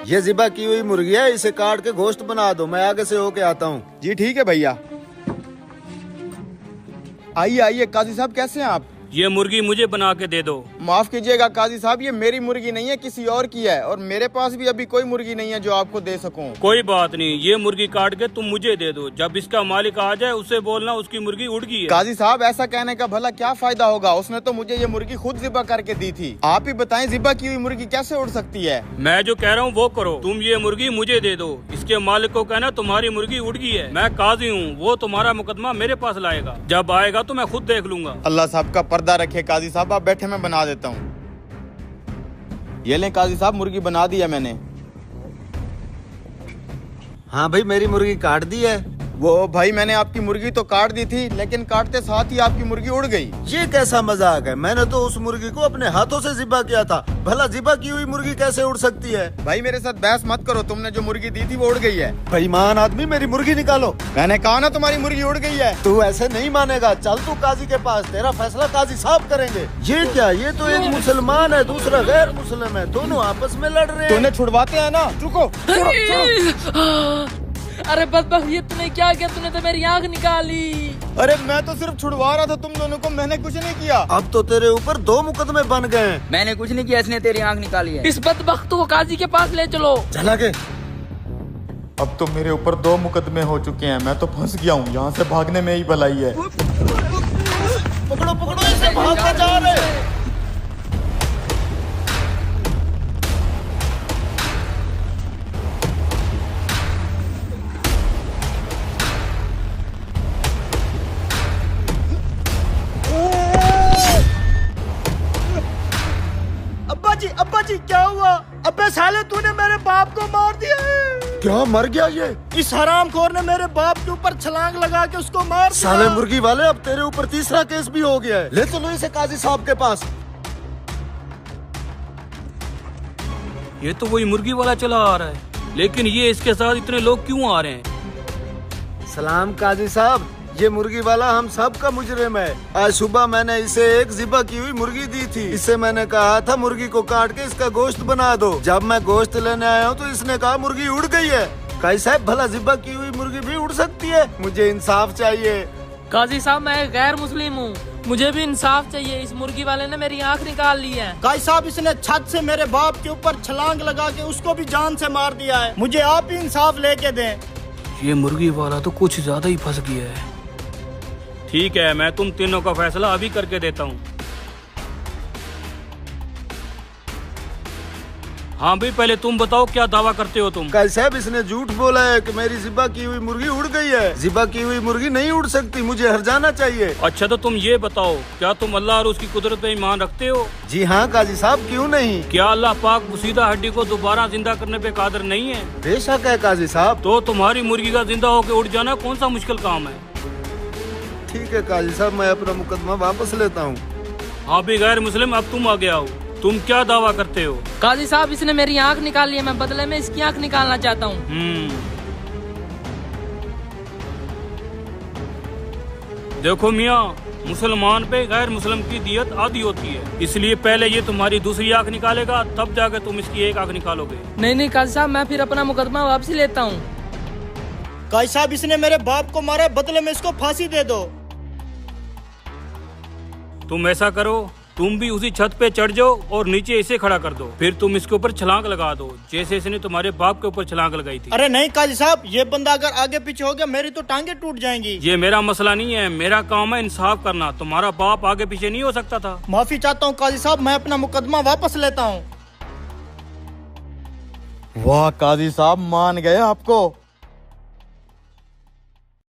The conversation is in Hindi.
ये ज़िबा की हुई मुर्गी है, इसे काट के गोश्त बना दो, मैं आगे से होके आता हूँ। जी ठीक है भैया। आइए आइए काजी साहब, कैसे हैं आप? ये मुर्गी मुझे बना के दे दो। माफ कीजिएगा काजी साहब, ये मेरी मुर्गी नहीं है, किसी और की है, और मेरे पास भी अभी कोई मुर्गी नहीं है जो आपको दे सकूं। कोई बात नहीं, ये मुर्गी काट के तुम मुझे दे दो। जब इसका मालिक आ जाए उससे बोलना उसकी मुर्गी उड़ गई है। काजी साहब ऐसा कहने का भला क्या फायदा होगा, उसने तो मुझे ये मुर्गी खुद ज़िबा करके दी थी। आप ही बताएं ज़िबा की हुई मुर्गी कैसे उड़ सकती है? मैं जो कह रहा हूँ वो करो, तुम ये मुर्गी मुझे दे दो। इसके मालिक को कहना तुम्हारी मुर्गी उड़ गई है। मैं काजी हूँ, वो तुम्हारा मुकदमा मेरे पास लाएगा। जब आएगा तो मैं खुद देख लूंगा। अल्लाह साहब का पर्दा रखे काजी साहब, आप बैठे, मैं बना देता हूँ। ये लें काजी साहब, मुर्गी बना दी है मैंने। हाँ भाई, मेरी मुर्गी काट दी है। वो भाई मैंने आपकी मुर्गी तो काट दी थी, लेकिन काटते साथ ही आपकी मुर्गी उड़ गई। ये कैसा मजाक है? मैंने तो उस मुर्गी को अपने हाथों से ज़िबा किया था, भला ज़िबा की हुई मुर्गी कैसे उड़ सकती है? भाई मेरे साथ बहस मत करो, तुमने जो मुर्गी दी थी वो उड़ गई है। बेईमान आदमी, मेरी मुर्गी निकालो। मैंने कहा ना तुम्हारी मुर्गी उड़ गई है। तू ऐसे नहीं मानेगा, चल तू काजी के पास, तेरा फैसला काजी साहब करेंगे। ये क्या, ये तो एक मुसलमान है, दूसरा गैर मुस्लिम है, दोनों आपस में लड़ रहे हैं। तूने छुड़वाते हैं ना, रुको। अरे बदबख्त, ये तूने क्या किया? तूने तो मेरी आँख निकाली। अरे मैं तो सिर्फ छुड़वा रहा था तुम दोनों को, मैंने कुछ नहीं किया। अब तो तेरे ऊपर 2 मुकदमे बन गए हैं। मैंने कुछ नहीं किया, इसने तेरी आंख निकाली है। इस बदबख्त को काजी के पास ले चलो। चला के। अब तो मेरे ऊपर 2 मुकदमे हो चुके हैं, मैं तो फंस गया हूँ, यहाँ से भागने में ही भलाई है। पकड़ो पकड़ो इसे, भागते जा रहे। अब्बा जी क्या हुआ? अब्बे साले, तूने मेरे बाप को मार दिया है। क्या, मर गया ये? इस हरामखोर ने मेरे बाप के ऊपर छलांग लगा के उसको मार दिया। साले मुर्गी वाले, अब तेरे ऊपर 3रा केस भी हो गया है। ले चलो इसे काजी साहब के पास। ये तो वही मुर्गी वाला चला आ रहा है, लेकिन ये इसके साथ इतने लोग क्यों आ रहे हैं? सलाम काजी साहब, ये मुर्गी वाला हम सब का मुजरिम है। आज सुबह मैंने इसे एक ज़िबा की हुई मुर्गी दी थी। इसे मैंने कहा था मुर्गी को काट के इसका गोश्त बना दो। जब मैं गोश्त लेने आया हूँ तो इसने कहा मुर्गी उड़ गई है। काजी साहब, भला ज़िबा की हुई मुर्गी भी उड़ सकती है? मुझे इंसाफ चाहिए। काजी साहब, मैं गैर मुस्लिम हूँ, मुझे भी इंसाफ चाहिए। इस मुर्गी वाले ने मेरी आँख निकाल ली है। काजी साहब, इसने छत से मेरे बाप के ऊपर छलांग लगा के उसको भी जान से मार दिया है। मुझे आप ही इंसाफ लेके दें। ये मुर्गी वाला तो कुछ ज्यादा ही फंस गया है। ठीक है, मैं तुम तीनों का फैसला अभी करके देता हूँ। हाँ भाई, पहले तुम बताओ क्या दावा करते हो तुम? काजी साहब, इसने झूठ बोला है कि मेरी ज़िबा की हुई मुर्गी उड़ गई है। ज़िबा की हुई मुर्गी नहीं उड़ सकती, मुझे हर्जाना चाहिए। अच्छा तो तुम ये बताओ, क्या तुम अल्लाह और उसकी कुदरत पे ईमान रखते हो? जी हाँ काजी साहब, क्यों नहीं। क्या अल्लाह पाक मुसीदा हड्डी को दोबारा जिंदा करने पे कादिर नहीं है? बेशक है काजी साहब। तो तुम्हारी मुर्गी का जिंदा होकर उड़ जाना कौन सा मुश्किल काम है? ठीक है काजी साहब, मैं अपना मुकदमा वापस लेता हूँ। हाँ भी गैर मुस्लिम, अब तुम आ गया हो, तुम क्या दावा करते हो? काजी साहब, इसने मेरी आँख निकाली है, मैं बदले में इसकी आँख निकालना चाहता हूँ। देखो मियाँ, मुसलमान पे गैर मुस्लिम की दियत आधी होती है, इसलिए पहले ये तुम्हारी दूसरी आँख निकालेगा, तब जाकर तुम इसकी एक आँख निकालोगे। नहीं काजी साहब, मैं फिर अपना मुकदमा वापसी लेता हूँ। काजी साहब, इसने मेरे बाप को मारा, बदले में इसको फांसी दे दो। तुम ऐसा करो, तुम भी उसी छत पे चढ़ जाओ और नीचे इसे खड़ा कर दो, फिर तुम इसके ऊपर छलांग लगा दो, जैसे इसने तुम्हारे बाप के ऊपर छलांग लगाई थी। अरे नहीं काजी साहब, ये बंदा अगर आगे पीछे हो गया मेरी तो टांगे टूट जाएंगी। ये मेरा मसला नहीं है, मेरा काम है इंसाफ करना। तुम्हारा बाप आगे पीछे नहीं हो सकता था। माफी चाहता हूँ काजी साहब, मैं अपना मुकदमा वापस लेता हूँ। वाह काजी साहब, मान गए आपको।